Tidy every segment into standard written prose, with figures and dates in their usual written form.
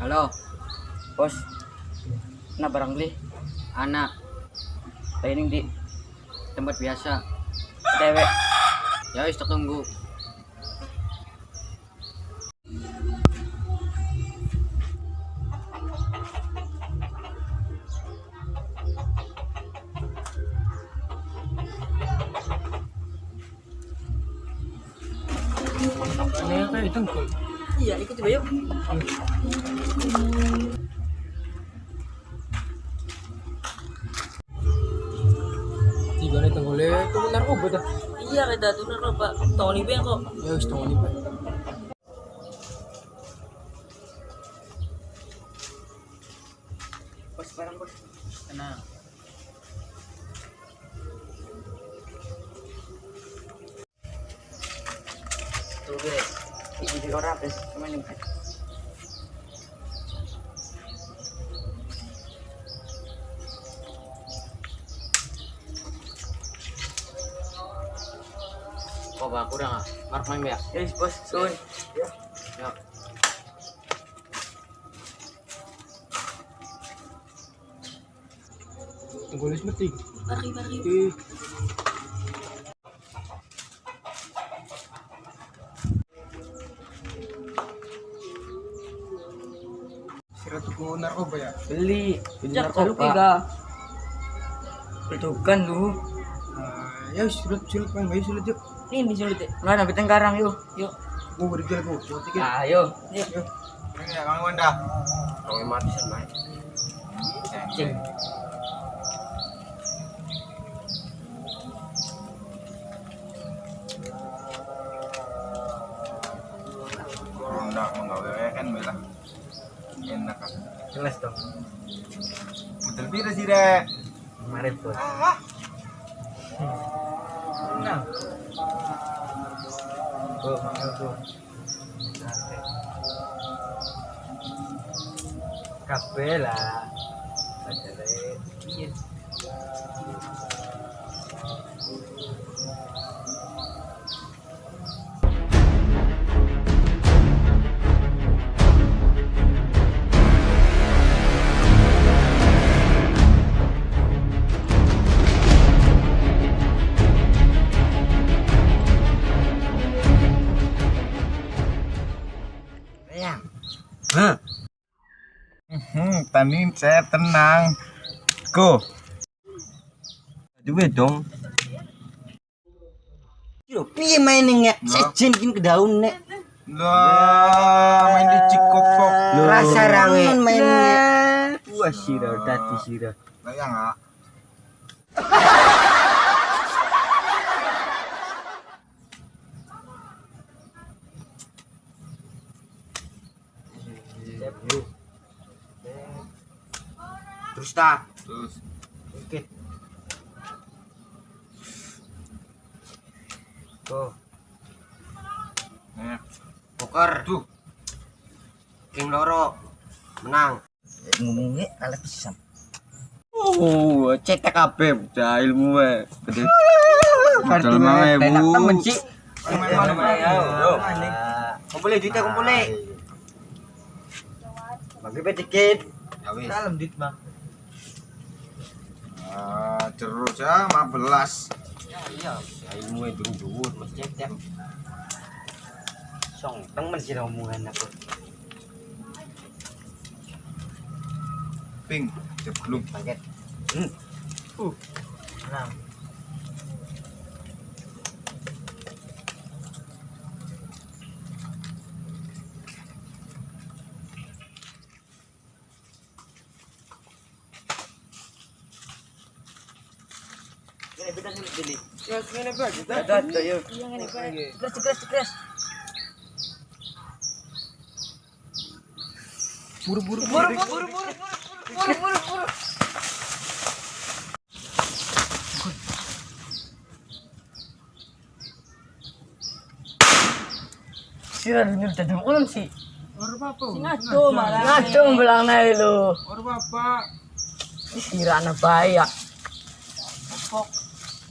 Halo, Bos, nah barang beli anak. training di Tempat biasa. cewek. Ya wis tak tunggu. Ini kayak tengkol. Iya, ikut coba yuk. Tiga nih tengkolnya itu benar obat dah. Iya, kita tuh narkoba. Tahu nih bang kok. Ya wis tengok nih Pak. Bos, barang bos. Tenang. Tuh gue. Ini di orang habis. Kemana nih? Kok ba kurang ah? Mark main ya? Yes, bos. Sun. Ya. Ya. Tengkolnya semetik. Mari. Eh, Sira tuh narkoba ya. Beli. Beli Jak narkoba. lu tiga. Itu kan lu. Ya wis sulit main bayi sulit yuk. Ini sulit. Mana kita tengkarang yuk. Yuk. Mau berjalan kok. Mau tiket. Ayo. Yuk. Yuk. Ini ya Kang Wanda. Kau mati sama. Cing. Ronda menggawe kan bela enak kan Jelas dong. betul pira sih rek Kemarin bos. nah Tuh, manggil tuh. Kabeh lah. Padahal iya. tani saya tenang go duit dong Yo, piye mainnya? Sejen gini ke daun nek. lah main di cikok kok Rasa rangen mainnya. Wah, sira tadi sira. bayang ah Terus tak. terus Oke. Tuh, ya poker. tuh King loro menang. Ngomongnya kalah pisang. Cetek kabeh udah ilmu wae. Padahal mang Enak temen sih. main mana Yo. Kumpulin duitnya kumpulin. Bagi dikit. ya wis Dalam duit bang. terus ya 15 Iya, ilmu itu dhuwur Mas Cetek. Song temen sih omongan aku. ping jeblok Paket. Menang. Ini beda sulit beli. Ya sini Pak. Ada yuk. Yang ini Pak. Cekres. Buru-buru. Sira nyur dadang ulun sih. Ora apa-apa. Ngado malah. Ngado belang nae lho. Ora apa-apa. Sira ana bahaya.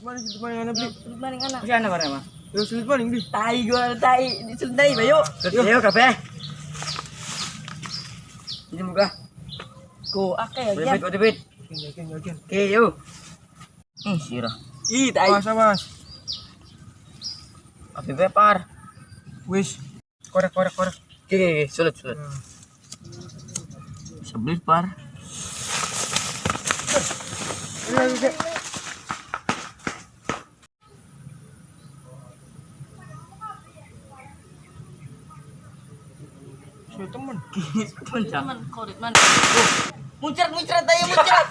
Mana sih main beli? Maring anak. Wis ana bareng, Mas. Ya sulit paling beli. Tai gua tai, disuntai bayo. Ayo kabeh. Ini muka. Go akeh ya. Debit. Yakin. Oke, yuk. Sirah. Ih, tai. Awas. Api bepar. Wis. Korek. Oke, sulit. Sebelis par. Saya temen. Teman korit man. Muncrat ayo muncrat.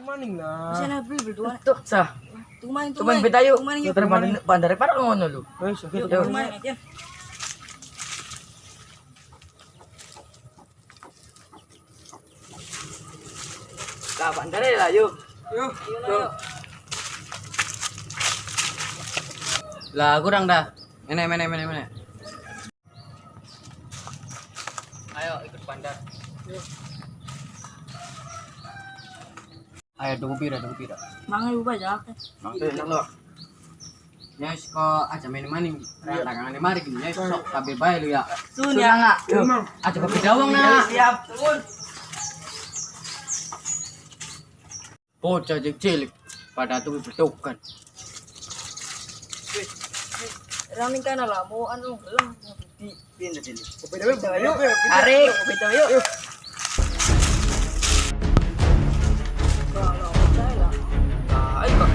Maning lah. Sana beli berdua. Tuh, sah. Tumain. Tumain beta yuk. Tumain yuk. Bandar par ngono lu. Wis, oke. Yuk, Yuk. tumain aja. Lah bandar lah yuk. Yuk. Yuk. Lah kurang dah. Mana. Ayo ikut bandar. Ayo tunggu pira. Mangan lu baca. Nyes kok aja main-main. Lagangan mari gini nyes sok kabeh bae lu ya. Sun ya enggak. Aja kabeh dawang na. Siap, turun. Bocah cilik pada tuh betukan. Ramin kana lah mau anu belum. Pindah sini. Yuk. Tarik, beta yuk. Kalau saya lah. Ayo.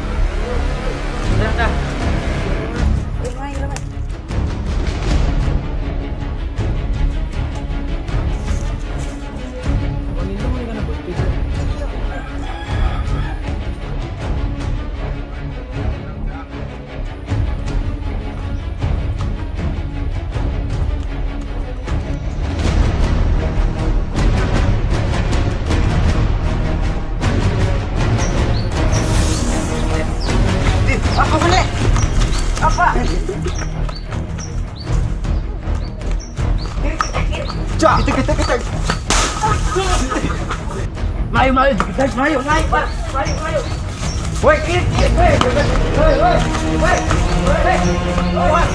Dah. Main. Apa boleh? Apa? Cak. Kita. Melayu, guys, melayu. Woi, kiri. Woi.